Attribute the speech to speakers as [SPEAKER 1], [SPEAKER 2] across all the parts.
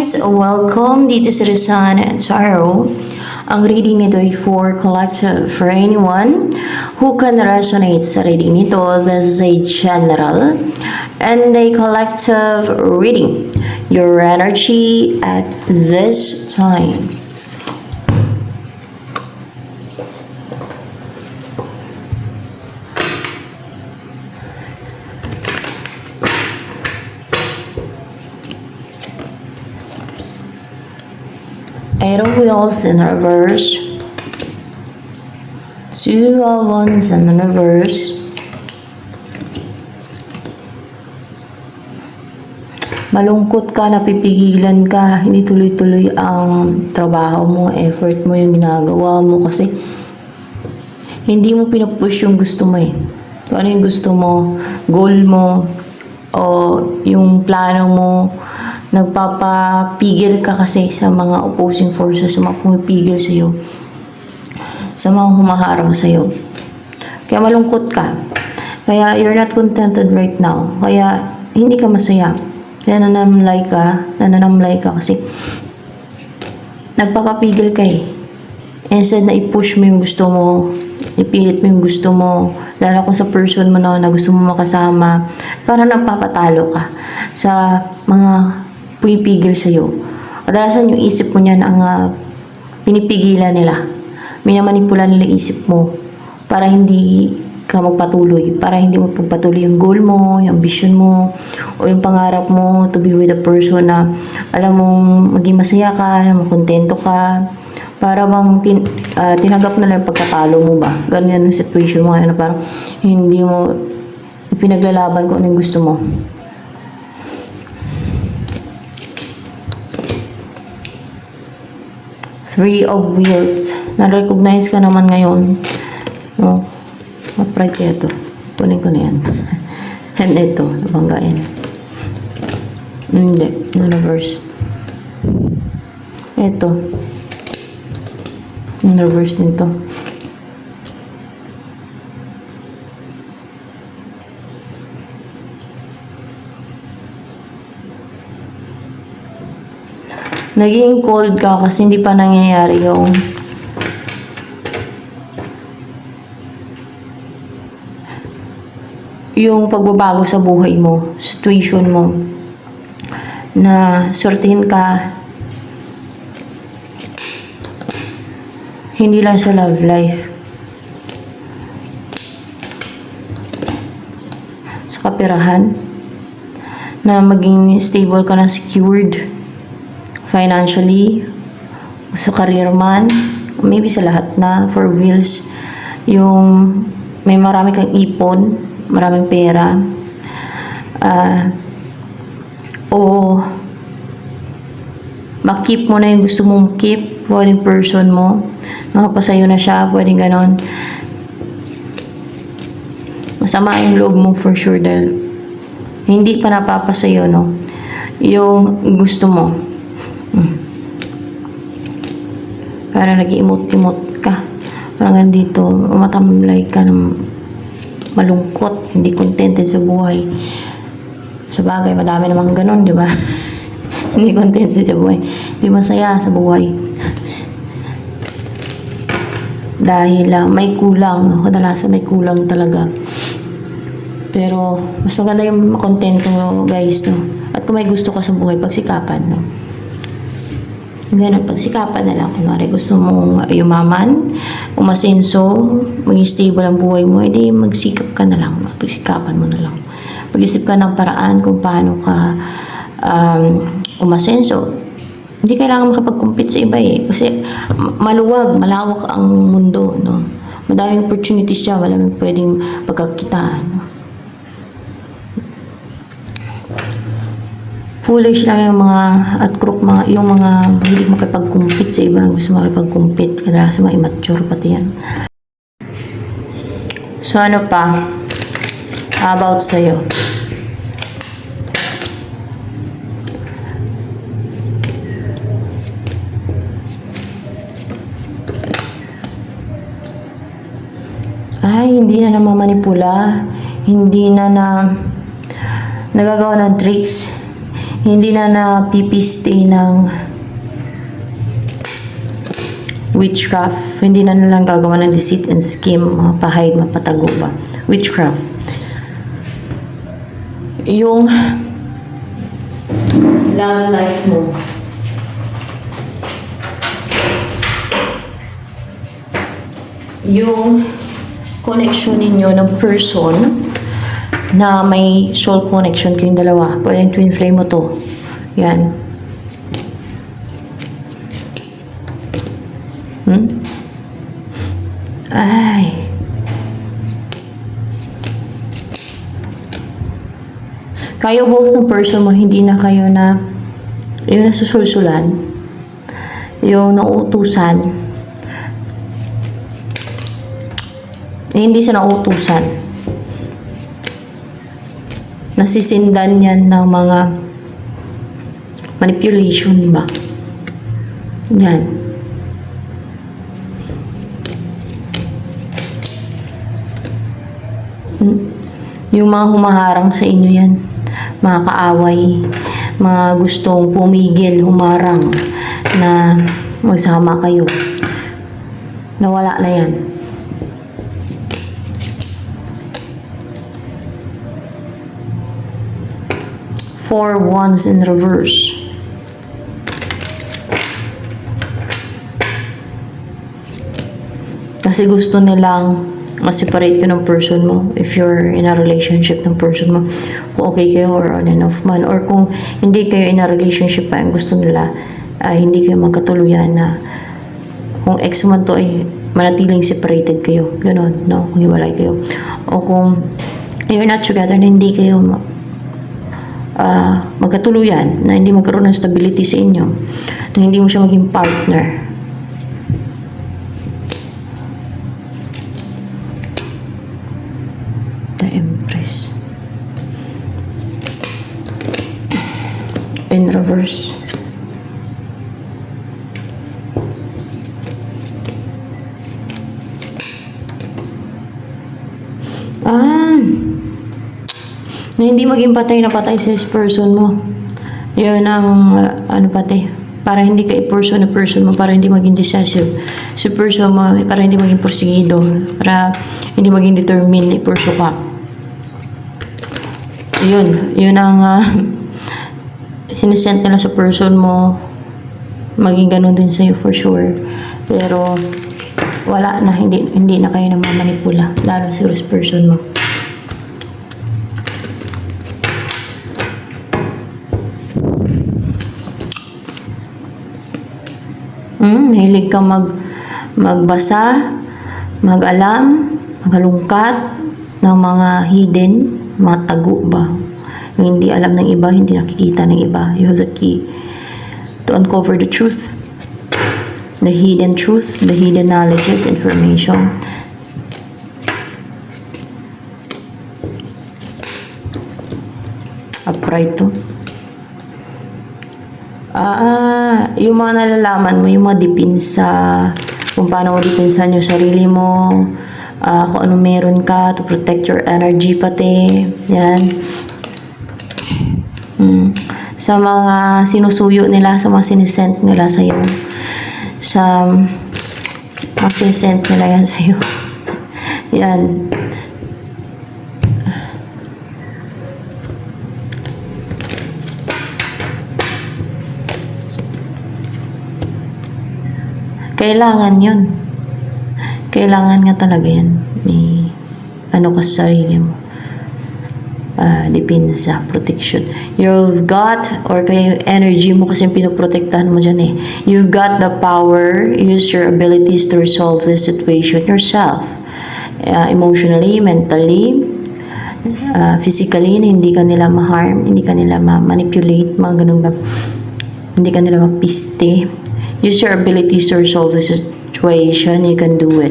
[SPEAKER 1] guys! Welcome dito sa Rizan Tarot. Ang reading nito ay for collective for anyone who can resonate sa reading nito. This is a general and a collective reading. Your energy at this time. Eight of Wheels in reverse. Two of Wands in reverse. Malungkot ka, napipigilan ka, hindi tuloy-tuloy ang trabaho mo, effort mo, yung ginagawa mo kasi hindi mo pinupush yung gusto mo eh. Kung ano yung gusto mo, goal mo, o yung plano mo, nagpapapigil ka kasi sa mga opposing forces, sa mga pumipigil sa'yo, sa mga humaharang sa'yo. Kaya malungkot ka. Kaya you're not contented right now. Kaya hindi ka masaya. Kaya nananamlay ka kasi nagpapapigil ka eh. Instead na i-push mo yung gusto mo, ipilit mo yung gusto mo, lalo kung sa person mo na gusto mo makasama, parang nagpapatalo ka sa mga pumipigil sa'yo. Kadalasan yung isip mo niyan ang pinipigilan nila. Minamanipula nila isip mo para hindi ka magpatuloy, para hindi mo pagpatuloy yung goal mo, yung ambition mo, o yung pangarap mo to be with a person na alam mong maging masaya ka, alam mong kontento ka, para bang tinanggap na lang yung pagkatalo mo ba? Ganyan yung situation mo ngayon na parang hindi mo pinaglalaban kung ano yung gusto mo. Three of Wheels. Na-recognize ka naman ngayon. No? Ma-pride kaya ito. Kunin ko na yan. And ito, nabanggain. Hindi. Na-reverse. Ito. Na-reverse nito. Naging cold ka kasi hindi pa nangyayari yung pagbabago sa buhay mo, situation mo, na sortihin ka, hindi lang sa love life, sa kaperahan, na maging stable ka na, secured financially, sa career man, maybe sa lahat na, for wheels, yung may marami kang ipon, maraming pera, o makip mo na yung gusto mong keep, pwedeng person mo, makapasayo na siya, pwedeng ganon. Masama yung loob mo for sure dahil hindi pa napapasayo, no? Yung gusto mo. Parang nag-i-emote-emote ka. Parang nandito, matamlay ka ng malungkot, hindi contented sa buhay. Sa bagay, madami namang ganon, di ba? Hindi contented sa buhay. Hindi masaya sa buhay. Dahil may kulang. Kadalasan may kulang talaga. Pero, mas maganda yung makontento, guys, no? At kung may gusto ka sa buhay, pagsikapan, no? Ganun, pagsikapan na lang. Kunwari, gusto mong yumaman, umasenso, maging stable ang buhay mo, edi magsikap ka na lang. Pagsikapan mo na lang. Pag-isip ka ng paraan kung paano ka umasenso. Hindi kailangan makapag-compete sa iba eh. Kasi maluwag, malawak ang mundo, no? Madaming opportunities dyan, maraming pwedeng pagkakitaan, no? Foolish lang yung mga at crook, yung mga hindi makipag-compete sa iba, gusto makipag-compete, kadalasan mga immature pati yan. So ano pa? How about sa'yo? Ay, hindi na namamanipula, hindi na nagagawa ng tricks, hindi na napipiste ng witchcraft, hindi na nilang gagawa ng deceit and scheme, mapahide, mapatago ba. Witchcraft. Yung love life mo, yung connection ninyo ng person na may soul connection kayong dalawa. Pwedeng twin flame mo to. Yan. Ay. Kayo both ng person mo, hindi na kayo na yung nasusulsulan, yung nauutusan, hindi siya nauutusan. Nasisindan yan ng mga manipulation ba? Yan. Yung mga humaharang sa inyo yan, mga kaaway, mga gustong pumigil, humarang na magsama kayo. Nawala na yan. Four wands in reverse. Kasi gusto nilang ma-separate ka ng person mo if you're in a relationship ng person mo. Kung okay kayo or on and off man. Or kung hindi kayo in a relationship pa, ang gusto nila ay hindi kayo magkatuluyan na kung ex man to ay manatiling separated kayo. Ganon, no? Kung hiwalay kayo. O kung you're not together na hindi kayo magkatuluyan, na hindi magkaroon ng stability sa inyo, na hindi mo siya maging partner. The Empress. In reverse. Na hindi maging patay na patay sa person mo. Yun ang pati. Para hindi ka i-person na person mo, para hindi maging decisive. Si person mo, para hindi maging porsigido. Para hindi maging determined, i-pursue ka. Yun ang sinisent nila sa person mo. Maging ganun din sa'yo for sure. Pero wala na, hindi na kayo na mamanipula. Lalo sa person mo. Mahilig ka magbasa, mag-alam, magalungkat ng mga hidden, mga tago ba? Yung hindi alam ng iba, hindi nakikita ng iba. You have the key to uncover the truth. The hidden truth, the hidden knowledges, information. Upright to. Yung mga nalalaman mo, yung mga dipinsa, kung paano mo dipinsan yung sarili mo, kung ano meron ka to protect your energy pati, yan. Sa mga sinusuyo nila, sa mga sinisent nila sa'yo, sa mga sinisent nila yan sa'yo. Yan. Kailangan yun. Kailangan nga talaga yan. May ano ka sa sarili mo. Depensa, protection. You've got, or kaya yung energy mo kasi pinoprotektahan mo dyan eh. You've got the power, use your abilities to resolve this situation yourself. Emotionally, mentally, physically, na hindi ka nila ma-harm, hindi ka nila ma-manipulate, mga ganun ba. Hindi ka nila mapiste. Use your abilities to resolve the situation. You can do it.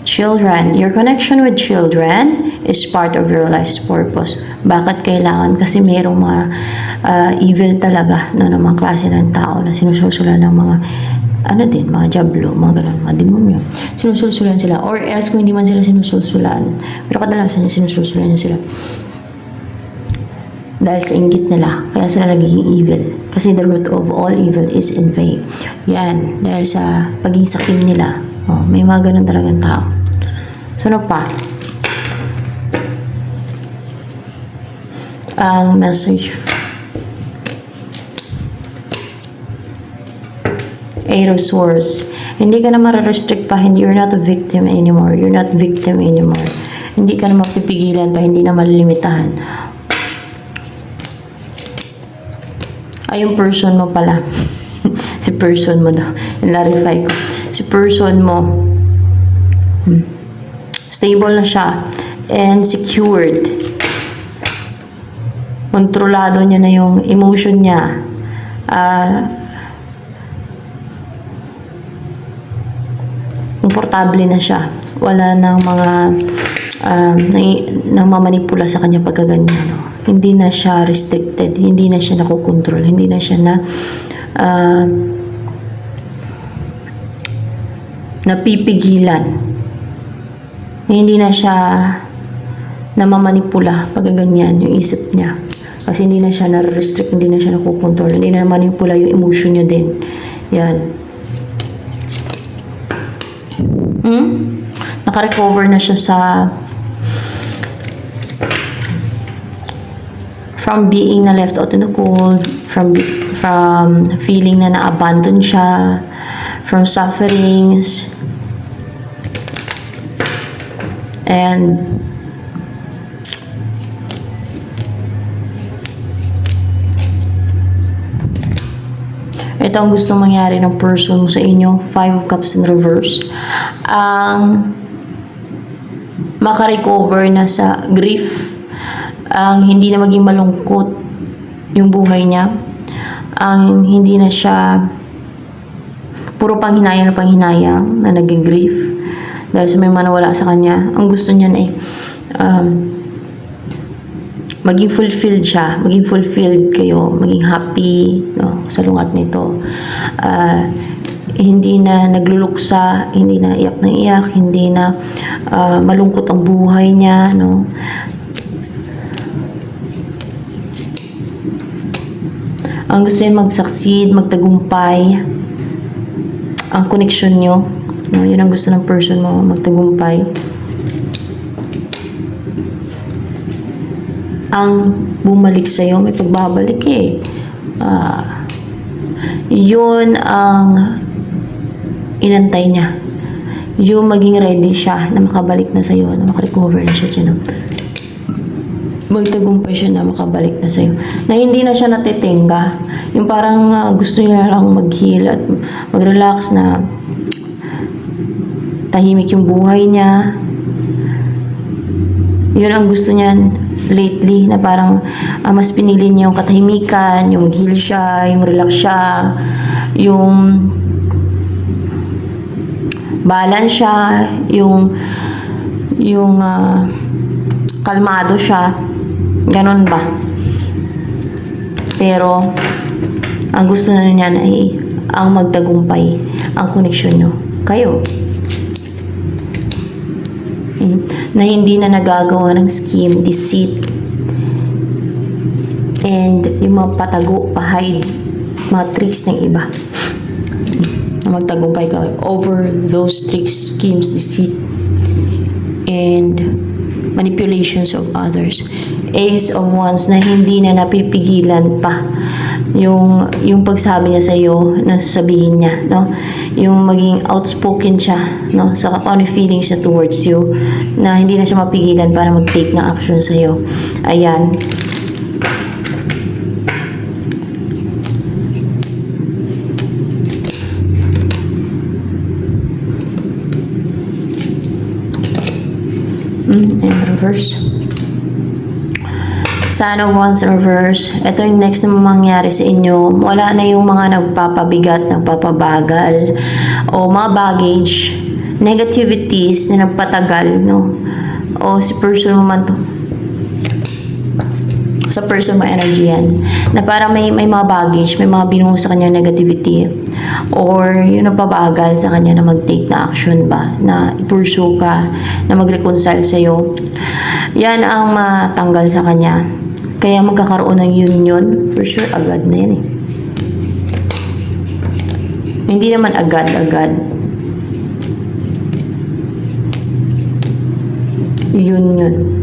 [SPEAKER 1] Children. Your connection with children is part of your life's purpose. Bakit kailangan? Kasi mayroong mga evil talaga, no, ng mga klase ng tao na sinusulsulan ng mga ano din, mga jablo, mga ganun, mga demonyo. Sinusulsulan sila. Or else, kung hindi man sila sinusulsulan, pero kadalasan niya sinusulsulan niya sila. Dahil sa inggit nila, kaya sila nagiging evil. Kasi the root of all evil is envy. Yan, dahil sa pagiging sakim nila. Oh, may mga ganun talagang tao. So, ano pa? Ang message. Eight of Swords. Hindi ka na ma-restrict pa. You're not a victim anymore. You're not victim anymore. Hindi ka na mapipigilan pa. Hindi na malilimitahan. Ay, yung person mo pala. Si person mo daw. Clarify ko. Si person mo. Stable na siya. And secured. Kontrolado niya na yung emotion niya. Komportable na siya. Wala nang mga nang mamanipula sa kanya pagkaganyan. No? Hindi na siya restricted. Hindi na siya nakokontrol. Hindi na siya na napipigilan. Hindi na siya namamanipula pagkaganyan yung isip niya. Kasi hindi na siya na-restrict. Hindi na siya nakokontrol. Hindi na manipula yung emotion niya din. Yan. Naka-recover na siya from being na left out in the cold, from feeling na na-abandon siya, from sufferings, and ito ang gusto mangyari ng person mo sa inyo. 5 of Cups in reverse. Ang makarecover na sa grief. Ang hindi na maging malungkot yung buhay niya. Ang hindi na siya puro panghinayang na nag-grief. Dahil sa may manawala sa kanya. Ang gusto niya na maging fulfilled siya, maging fulfilled kayo, maging happy, no, sa lungat nito. Hindi na nagluluksa, hindi na iyak ng iyak, hindi na malungkot ang buhay niya, no. Ang gusto niya mag-succeed, magtagumpay, ang connection nyo, no, yun ang gusto ng person mo, magtagumpay. Ang bumalik sa'yo, may pagbabalik eh. Yun ang inantay niya. Yung maging ready siya na makabalik na sa'yo, na makarecover na siya dyan. Magtagumpay siya na makabalik na sa'yo. Na hindi na siya natitingga. Yung parang gusto niya lang mag-heal at mag-relax na tahimik yung buhay niya. Yun ang gusto niyan lately, na parang mas pinili niya yung katahimikan, yung mag-heal siya, yung relax siya, yung balance siya, yung kalmado siya, ganun ba. Pero ang gusto na niya ay ang magtagumpay, ang connection nyo kayo, na hindi na nagagawa ng scheme, deceit, and yung mga patago, pahide, mga tricks ng iba. Magtagumpay ka over those tricks, schemes, deceit, and manipulations of others. Ace of Wands na hindi na napipigilan pa yung pagsabi niya sa iyo, na sabihin niya, no? Yung maging outspoken siya, no? Sa kung ano feelings niya towards you, na hindi na siya mapigilan para mag-take ng action sa iyo. Ayan. And reverse. Son of Wands in reverse. Ito yung next na mangyari sa inyo. Wala na yung mga nagpapabigat, nagpapabagal, o mga baggage, negativities na nagpatagal, no? O si person mo man to. Sa person mo energy yan. Na parang may mga baggage, may mga binuho sa kanya negativity. Or yun ang pabagal sa kanya na mag-take na action ba? Na i-pursue ka, na mag-reconcile sa'yo. Yan ang matanggal sa kanya. Kaya magkakaroon ng union, for sure, agad na yan eh. Hindi naman agad-agad. Union.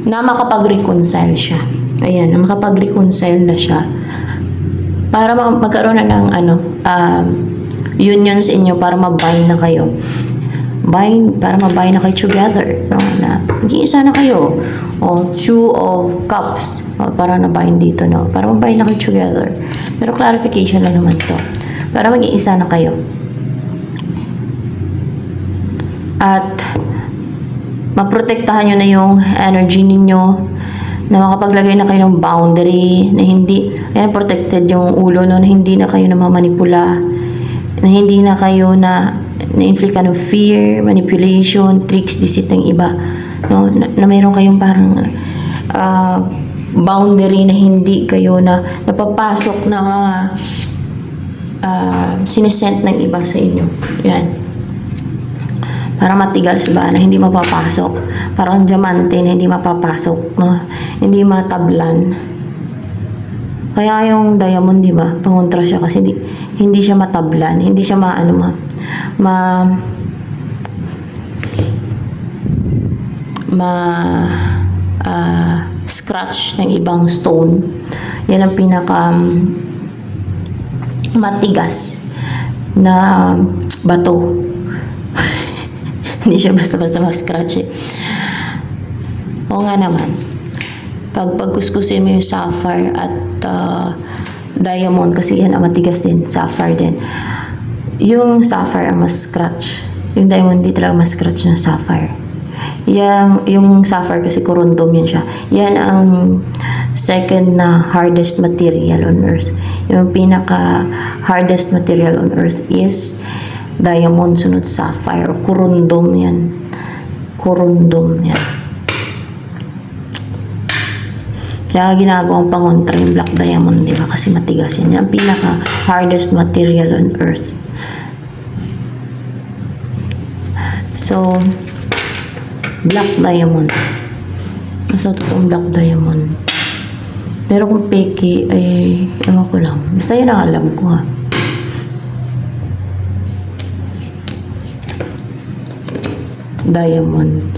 [SPEAKER 1] Na makapag-reconcile siya. Ayan, na makapag-reconcile na siya. Para magkaroon na ng union sa inyo, para mabind na kayo. Para mabind na kayo together. No? Na mag-iisa na kayo. O, Two of Cups. O, para na-bind dito, no? Para mabind na kayo together. Pero clarification lang naman to. Para mag-iisa na kayo. At maprotektahan nyo na yung energy ninyo, na makapaglagay na kayo ng boundary, na hindi, ayan, protected yung ulo, no, na hindi na kayo namamanipula, na hindi na kayo na-inflict ka ng fear, manipulation, tricks, deceit ng iba, no, na mayroon kayong parang boundary na hindi kayo na napapasok na sinesent ng iba sa inyo. Yan. Para matigas ba, na hindi mapapasok. Parang diamante na hindi mapapasok, no? Hindi matablan. Kaya yung diamond, di ba? Pangontra siya kasi hindi siya matablan, hindi siya scratch ng ibang stone. Yan ang pinaka matigas na bato. Hindi siya basta-basta mag-scratch eh. Oo nga naman. Pagkuskusin mo yung sapphire at diamond, kasi yan ang matigas din, sapphire din. Yung sapphire ang mas-scratch. Yung diamond di talaga mas-scratch ng sapphire. Yung sapphire kasi corundum yan siya. Yan ang second na hardest material on earth. Yung pinaka hardest material on earth is diamond, sunod sapphire, corundum yan. Corundum yan. Kaya ginagawang pangontra yung black diamond, di ba? Kasi matigas yan. Yan ang pinaka hardest material on earth. So, black diamond. Basta totoong black diamond. Pero kung peke, ay ewan ko lang. Basta yun ang alam ko, ha. Diamond.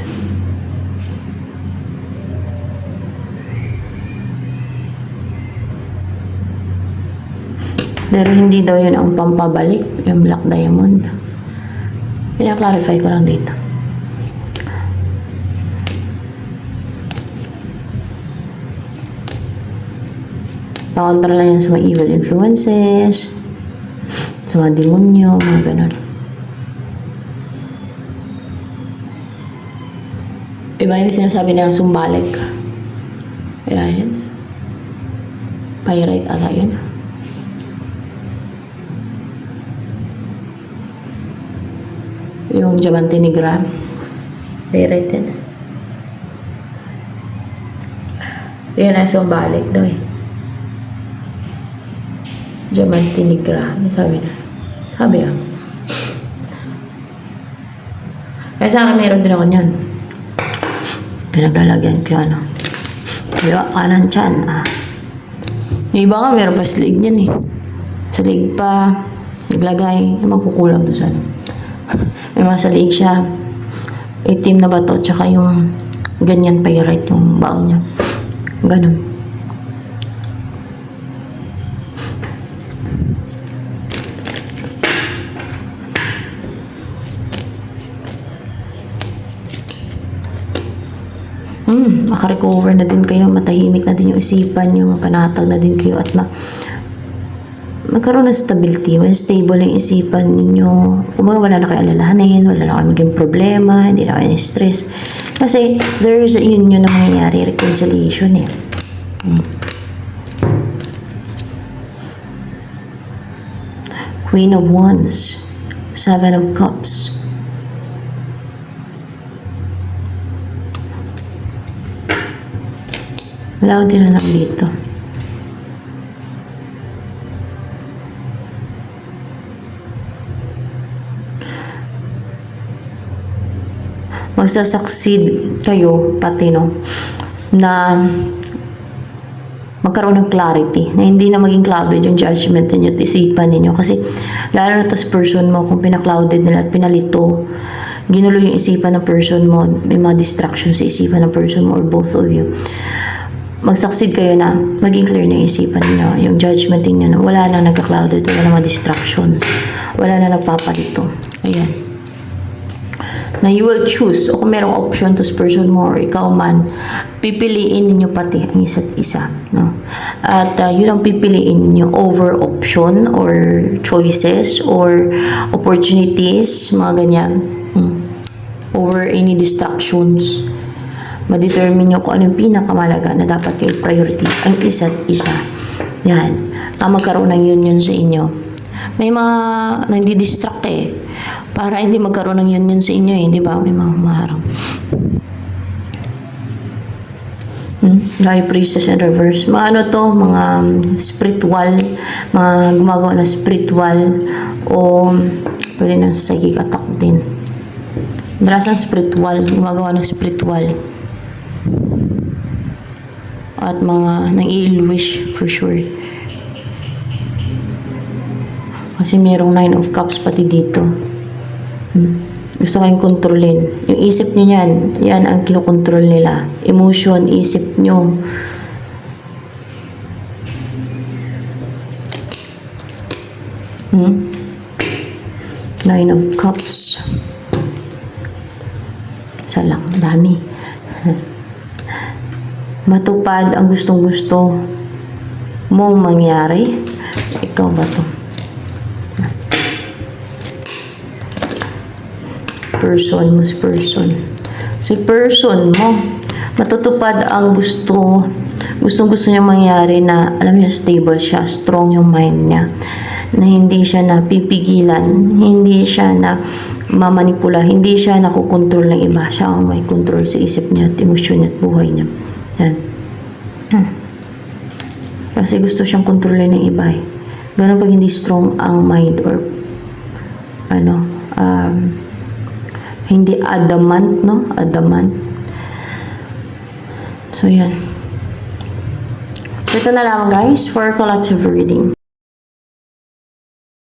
[SPEAKER 1] Pero hindi daw yun ang pampabalik, yung black diamond. Pina-clarify ko lang dito. Pakontra lang yan sa mga evil influences, sa mga demonyo, mga ganun. Iba yung sinasabi nilang sumbalik. Kaya yan. Pyrite ata yun. Yung diamante negra. Pyrite yan. Yan ang sumbalik daw eh. Diamante negra. Ano sabi na? Sabi ah. Kaya sa akin meron din ako niyan. Pinaglalagyan ko ano. Kaya kanan tiyan. Yung iba nga meron pa sa lig niyan eh. Sa lig pa. Naglagay. Yung magkukulang doon sa ano. May mga sa lig siya. Itim na bato. Tsaka yung ganyan pyrite yung baon niya. Ganon. Makarecover na din kayo, matahimik na din yung isipan nyo, mapanatag na din kayo at magkaroon ng stability, mas stable yung isipan ninyo. Kung wala na kayo alalahanin, wala na kayo maging problema, hindi na kayo stress. Kasi there's a union na mangyayari, reconciliation eh. Queen of Wands, Seven of Cups. Wala ko din lang dito. Magsasucceed kayo pati no na magkaroon ng clarity na hindi na maging clouded yung judgment ninyo at isipan ninyo, kasi lalo na tas person mo kung pinaklouded nila at pinalito, ginulo yung isipan ng person mo, may mga distraction sa isipan ng person mo or both of you, mag-succeed kayo na maging clear na yung isipan niyo, yung judgment niyo na wala na nagka-clouded, wala na mga distractions, wala na nagpapalito. Ayan. Na you will choose, o kung merong option to person mo or ikaw man, pipiliin ninyo pati ang isa't isa, no? At yun ang pipiliin ninyo over option or choices or opportunities, mga ganyan, over any distractions. Ma-determine nyo kung ano yung pinakamalaga na dapat yung priority ang isa't isa. Yan, magkaroon ng union sa inyo. May mga nagdi-distract para hindi magkaroon ng union sa inyo di ba? May mga humaharang. High priestess in reverse. Mga ano to, mga spiritual, mga gumagawa na spiritual o pwede na psychic attack din. Madalasang spiritual, gumagawa ng spiritual. At mga nang ill wish for sure. Kasi merong 9 of cups pati dito. Gusto kayong kontrolin. Yung isip nyo yan ang kinokontrol nila. Emotion, isip nyo. Nine of cups. Salang, dami. Matupad ang gustong-gusto mong mangyari. Ikaw ba to? Person mo, person. Si person mo, matutupad ang gustong-gusto niya mangyari na, alam niyo, stable siya, strong yung mind niya. Na hindi siya na pipigilan, hindi siya na mamanipula, hindi siya nakukontrol ng iba. Siya ang may control sa isip niya at emosyon niya at buhay niya. Yan. Kasi gusto siyang kontrolin ng iba Ganun pag hindi strong ang mind or hindi adamant, no? Adamant. So, yan. Ito na lang guys for collective reading.